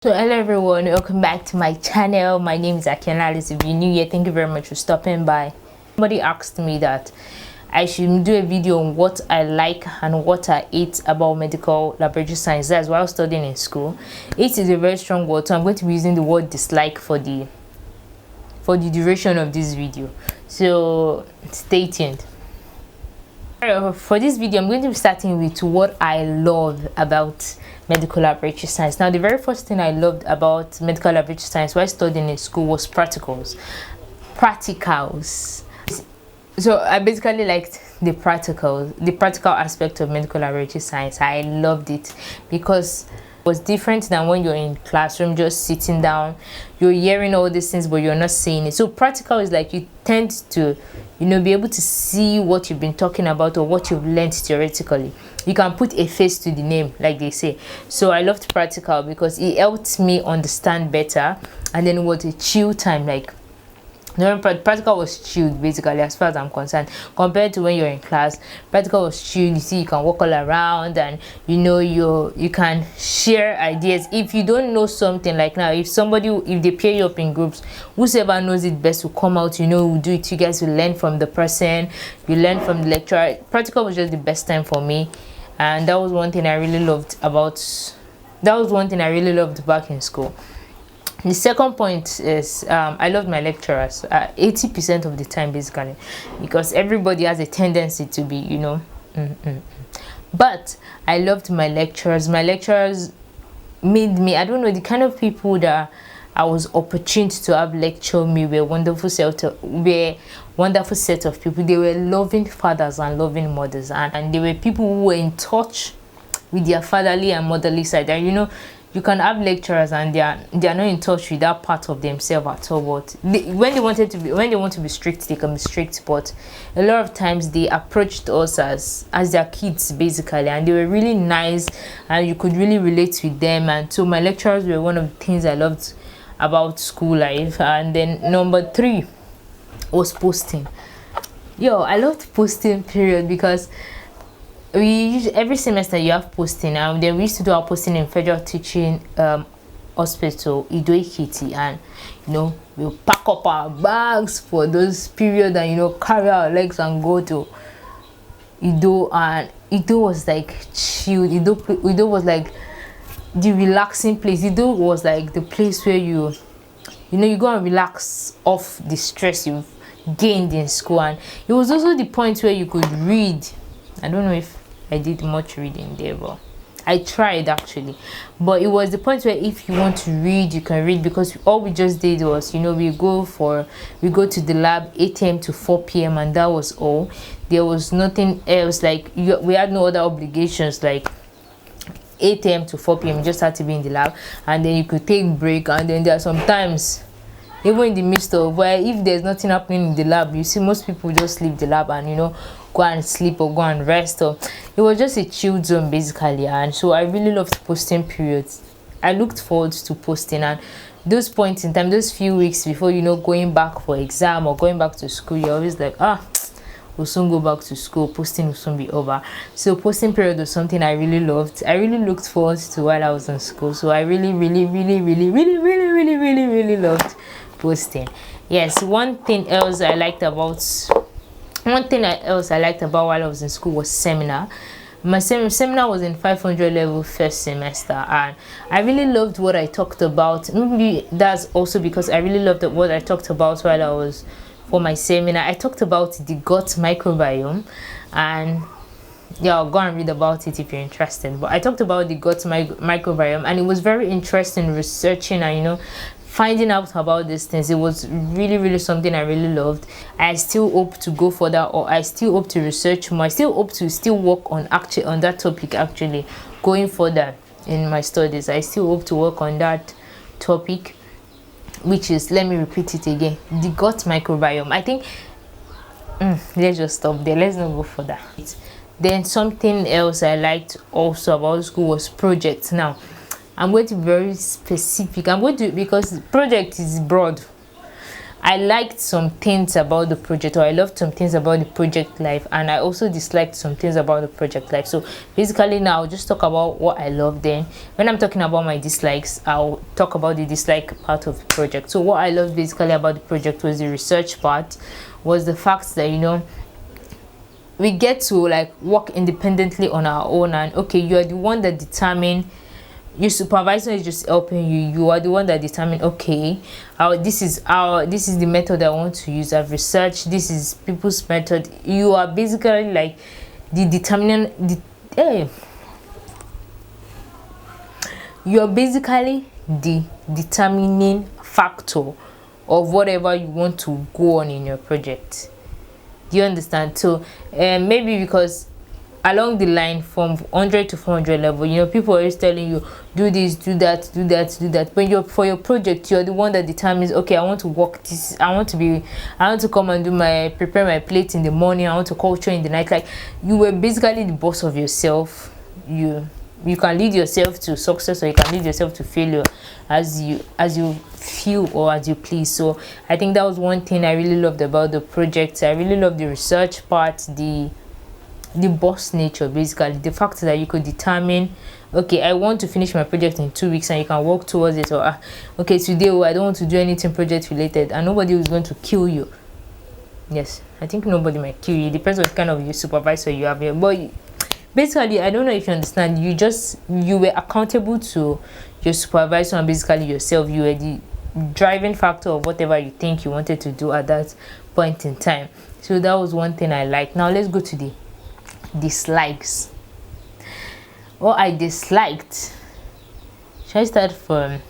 So hello everyone, welcome back to my channel. My name is Akianalis. If you're new here, thank you very much for stopping by. Somebody asked me that I should do a video on what I like and what I hate about medical laboratory science. That's while studying in school. Hate is a very strong word, so I'm going to be using the word dislike for the duration of this video. So stay tuned. For this video, I'm going to be starting with what I love about medical laboratory science. Now, the very first thing I loved about medical laboratory science while studying in school was practicals. So I basically liked the practical aspect of medical laboratory science. I loved it because it was different than when you're in classroom just sitting down, you're hearing all these things but you're not seeing it. So practical is like you tend to be able to see what you've been talking about or what you've learned theoretically. You can put a face to the name, like they say. So I loved practical because it helped me understand better, and then it was a chill time. Like practical was chilled basically, as far as I'm concerned, compared to when you're in class. Practical was chilled. You see, you can walk all around, and you can share ideas. If you don't know something, like now, if they pair you up in groups, whoever knows it best will come out, will do it. You guys will learn from the person, you learn from the lecturer. Practical was just the best time for me, and that was one thing I really loved back in school. The second point is I loved my lecturers 80% of the time, basically, because everybody has a tendency to be, But I loved my lecturers. My lecturers made me, I don't know, the kind of people that I was opportune to have lecture me were wonderful set of people. They were loving fathers and loving mothers, and they were people who were in touch with their fatherly and motherly side. And you can have lecturers and they are not in touch with that part of themselves at all. But when they want to be strict, they can be strict. But a lot of times they approached us as their kids, basically, and they were really nice, and you could really relate with them. And so my lecturers were one of the things I loved about school life. And then number 3 was posting. I loved posting period because every semester you have posting, and then we used to do our posting in Federal Teaching Hospital, Ido-Ekiti, and we'll pack up our bags for those periods and carry our legs and go to Ido. And Ido was like chilled. Ido was like the relaxing place. Ido was like the place where you go and relax off the stress you've gained in school. And it was also the point where you could read. I don't know if I did much reading there, but I tried actually. But it was the point where if you want to read, you can read, because all we just did was, we go to the lab 8 a.m. to 4 p.m. and that was all. There was nothing else. Like we had no other obligations. Like 8 a.m. to 4 p.m. you just had to be in the lab, and then you could take break. And then there are sometimes, even in the midst of where, if there's nothing happening in the lab, you see most people just leave the lab and go and sleep or go and rest. Or it was just a chill zone, basically. And so I really loved posting periods. I looked forward to posting, and those points in time, those few weeks before going back for exam or going back to school, you're always like, we'll soon go back to school, posting will soon be over. So posting period was something I really loved. I really looked forward to while I was in school. So I really loved posting. Yes, one thing else I liked about while I was in school was seminar. My seminar was in 500 level first semester, and I really loved what I talked about. Maybe that's also because I really loved what I talked about while I was for my seminar. I talked about the gut microbiome, and I'll go and read about it if you're interested. But I talked about the gut microbiome, and it was very interesting researching and finding out about these things. It was really something I really loved. I still hope to go further, or I still hope to research more. I still hope to work on that topic, actually going further in my studies. I still hope to work on that topic, which is, let me repeat it again, the gut microbiome. I think let's just stop there. Let's not go further. Then something else I liked also about school was projects. Now I'm going to be very specific. Because project is broad. I liked some things about the project, or I loved some things about the project life, and I also disliked some things about the project life. So basically now I'll just talk about what I love. Then when I'm talking about my dislikes, I'll talk about the dislike part of the project. So what I loved basically about the project was the research part, was the fact that, you know, we get to like work independently on our own, and okay, you are the one that determine, your supervisor is just helping you, you are the one that determine, okay, this is the method I want to use. I've researched, this is people's method. You are basically like the you are basically the determining factor of whatever you want to go on in your project. Do you understand? So maybe because along the line from 100 to 400 level, you know, people are always telling you, do this, do that, do that, do that. But for your project, you're the one that determines, okay, I want to work this, I want to come and prepare my plate in the morning, I want to culture in the night. Like, you were basically the boss of yourself. You can lead yourself to success, or you can lead yourself to failure as you feel or as you please. So I think that was one thing I really loved about the project. I really loved the research part, the boss nature, basically the fact that you could determine, okay, I want to finish my project in 2 weeks, and you can work towards it. Or okay, today, I don't want to do anything project related, and nobody is going to kill you. Yes, I think nobody might kill you. It depends on what kind of your supervisor you have here, but basically, I don't know if you understand, you were accountable to your supervisor and basically yourself. You were the driving factor of whatever you think you wanted to do at that point in time. So that was one thing I liked. Now let's go to the dislikes. What I disliked, should I start from,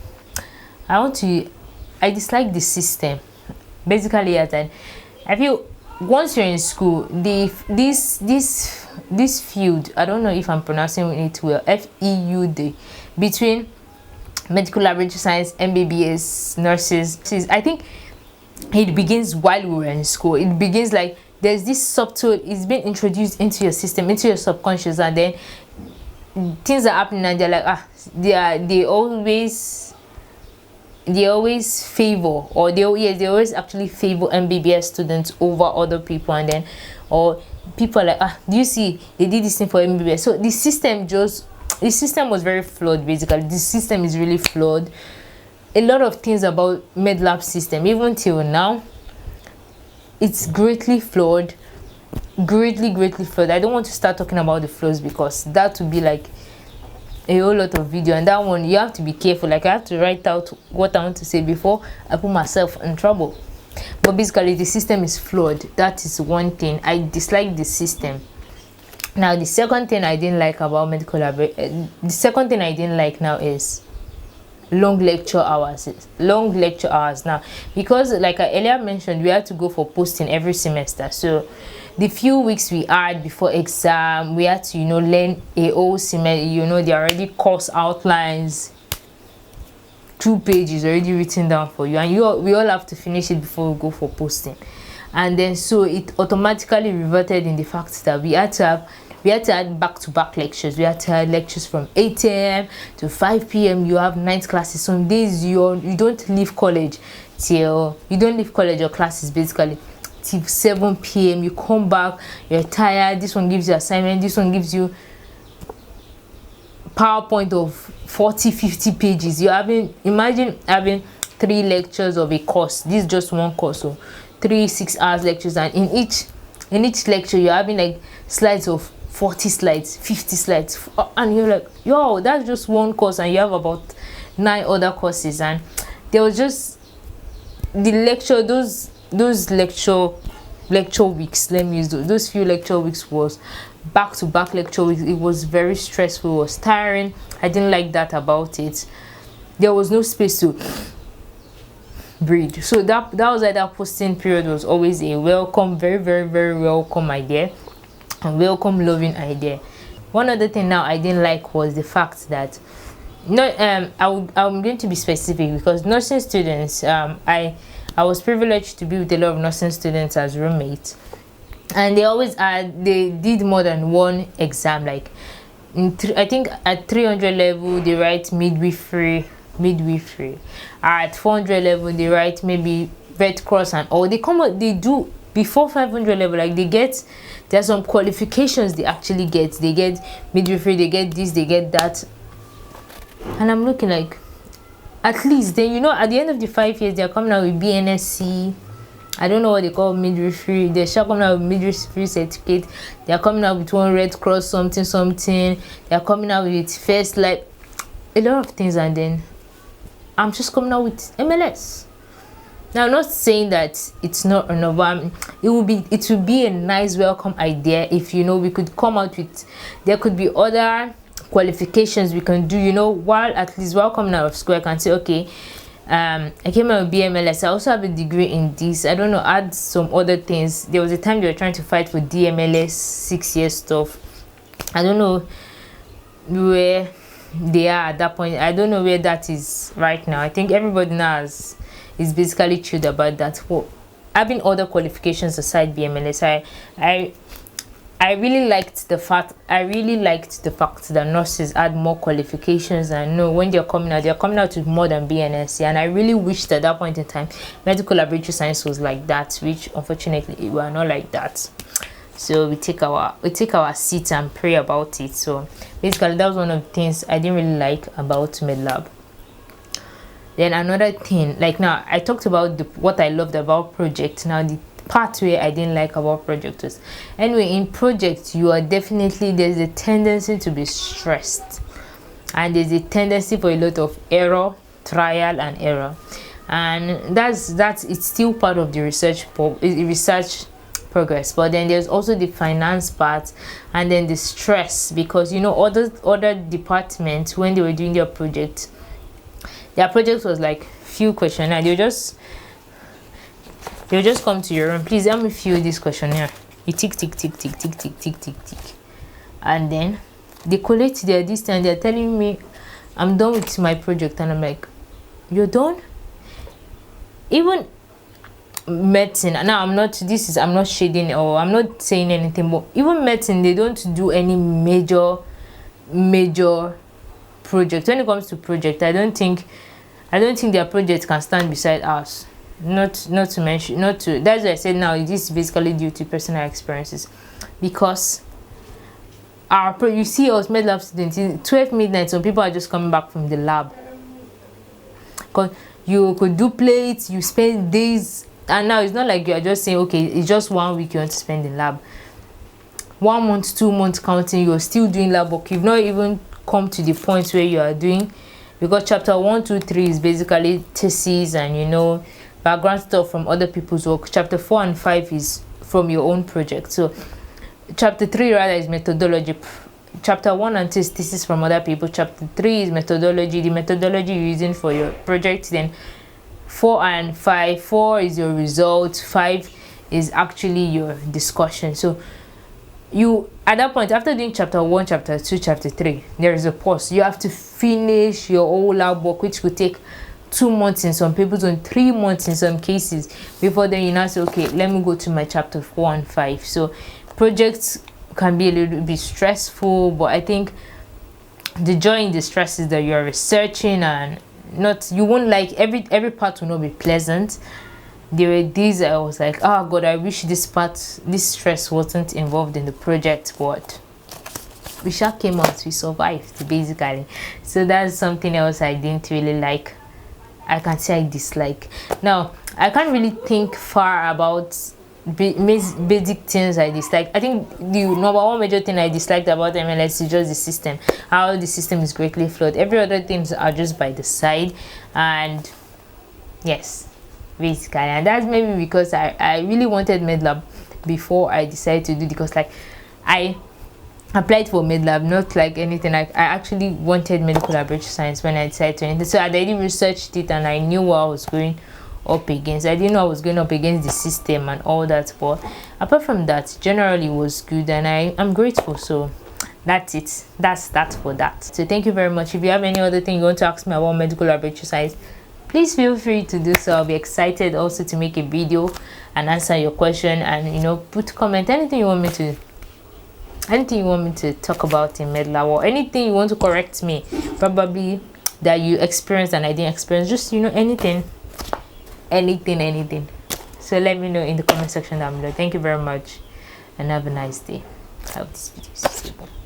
I dislike the system. Basically, I feel once you're in school, this field, I don't know if I'm pronouncing it well, FEUD, between medical laboratory science, MBBS, nurses, I think it begins while we were in school. It begins like there's this subtle, it's been introduced into your system, into your subconscious, and then things are happening, and they're like, they always favor, or they always actually favor MBBS students over other people. And then, or people are like, do you see, they did this thing for MBBS. So the system was very flawed. Basically, the system is really flawed. A lot of things about medlab system, even till now, it's greatly flawed, greatly flawed. I don't want to start talking about the flaws, because that would be like a whole lot of video, and that one you have to be careful. Like, I have to write out what I want to say before I put myself in trouble. But basically, the system is flawed. That is one thing I dislike, the system. Now, the second thing I didn't like about medical laboratory, the second thing I didn't like now is long lecture hours. Now, because like I earlier mentioned, we had to go for posting every semester. So the few weeks we had before exam, we had to, you know, learn a whole semester. You know, there are already course outlines, 2 pages already written down for you, and we all have to finish it before we go for posting. And then so it automatically reverted in the fact that we had to have back-to-back lectures. We had to have lectures from 8 a.m. to 5 p.m. You have night classes. Some days you don't leave college or classes basically till 7 p.m. You come back, you're tired. This one gives you assignment. This one gives you PowerPoint of 40-50 pages. Imagine having 3 lectures of a course. This is just one course, so 3 6-hour lectures, and in each lecture you're having like slides of 40 slides, 50 slides, and you're like, yo, that's just one course, and you have about 9 other courses. And there was just the lecture, those lecture weeks, let me use those few lecture weeks was back-to-back lecture weeks. It was very stressful, it was tiring. I didn't like that about it. There was no space to breathe. So that was why that posting period was always a welcome, very welcome idea, and welcome loving idea. One other thing now I didn't like was the fact that I'm going to be specific, because nursing students, I was privileged to be with a lot of nursing students as roommates, and they did more than one exam. Like I think at 300 level they write midwifery. At 400 level they write maybe Red Cross and all, they come out, they do before 500 level, like there's some qualifications they actually get. They get midwifery, they get this, they get that, and I'm looking like, at least then, you know, at the end of the 5 years they're coming out with BNSC. I don't know what they call midwifery. They're coming out with midwifery certificate. They're coming out with one Red Cross something. They're coming out with first, like a lot of things, and then I'm just coming out with MLS. Now, I'm not saying that it's not enough, but it will be a nice welcome idea if, you know, we could come out with, there could be other qualifications we can do, you know, while coming out of school. I can say, okay, I came out with BMLS, I also have a degree in this, I don't know, add some other things. There was a time they were trying to fight for DMLS 6 years stuff. I don't know where they are at that point. I don't know where that is right now. I think everybody now is basically chilled about that. Well, having other qualifications aside BMLS, I really liked the fact that nurses had more qualifications, and know when they're coming out with more than BNSC. And I really wished at that point in time medical laboratory science was like that, which unfortunately we are not like that. So we take our seats and pray about it. So basically that was one of the things I didn't really like about medlab. Then another thing, like, now I talked about what I loved about project. Now the part where I didn't like about project was, anyway, in project you are definitely, there's a tendency to be stressed, and there's a tendency for a lot of trial and error, and that's it's still part of the research progress. But then there's also the finance part, and then the stress, because, you know, other departments, when they were doing their project was like few questionnaire. They'll just come to your room, please help me fill this questionnaire. You tick, and then they collect their this, and they're telling me I'm done with my project, and I'm like, you're done? Even medicine, now I'm not shading, or I'm not saying anything, but even medicine, they don't do any major project. When it comes to project, I don't think their project can stand beside ours. Not to mention, that's why I said now this is basically due to personal experiences, because you see us med lab students in 12 midnight, some people are just coming back from the lab, because you could do plates, you spend days, and now it's not like you are just saying, okay, it's just 1 week you want to spend in lab. 1 month, 2 months counting, you're still doing lab work. You've not even come to the point where you are doing, because chapter 1, 2, 3 is basically thesis and, you know, background stuff from other people's work. Chapter 4 and 5 is from your own project. So chapter 3 rather is methodology. Chapter 1 and 2 is thesis from other people. Chapter 3 is methodology, the methodology you're using for your project. Then 4 and 5, 4 is your result, 5 is actually your discussion. So you, at that point, after doing chapter 1, chapter 2, chapter 3, there is a pause. You have to finish your whole lab work, which could take 2 months in some people, and 3 months in some cases, before then you now say, okay, let me go to my chapter 4 and 5. So projects can be a little bit stressful, but I think the joy in the stress is that you're researching, and you won't like every part will not be pleasant. There were days I was like, oh god, I wish this stress wasn't involved in the project, but we sure came out, we survived basically. So that's something else I didn't really like. I can say I dislike. Now I can't really think far about basic things I dislike. I think the number one major thing I disliked about MLS is just the system, how the system is greatly flawed. Every other things are just by the side, and yes, basically, and that's maybe because I really wanted medlab before I decided to do, because like I applied for medlab, not like anything. I actually wanted medical laboratory science when I decided to enter. So I already researched it, and I knew what I was going up against. I didn't know I was going up against the system and all that, but apart from that, generally it was good, and I'm grateful. So that's it. That's for that. So thank you very much. If you have any other thing you want to ask me about medical laboratory science, please feel free to do so. I'll be excited also to make a video and answer your question, and, you know, put comment, anything you want me to talk about in medlab, or anything you want to correct me, probably that you experienced and I didn't experience, just, you know, anything. anything. So let me know in the comment section down below. Thank you very much and have a nice day. I hope this video is useful.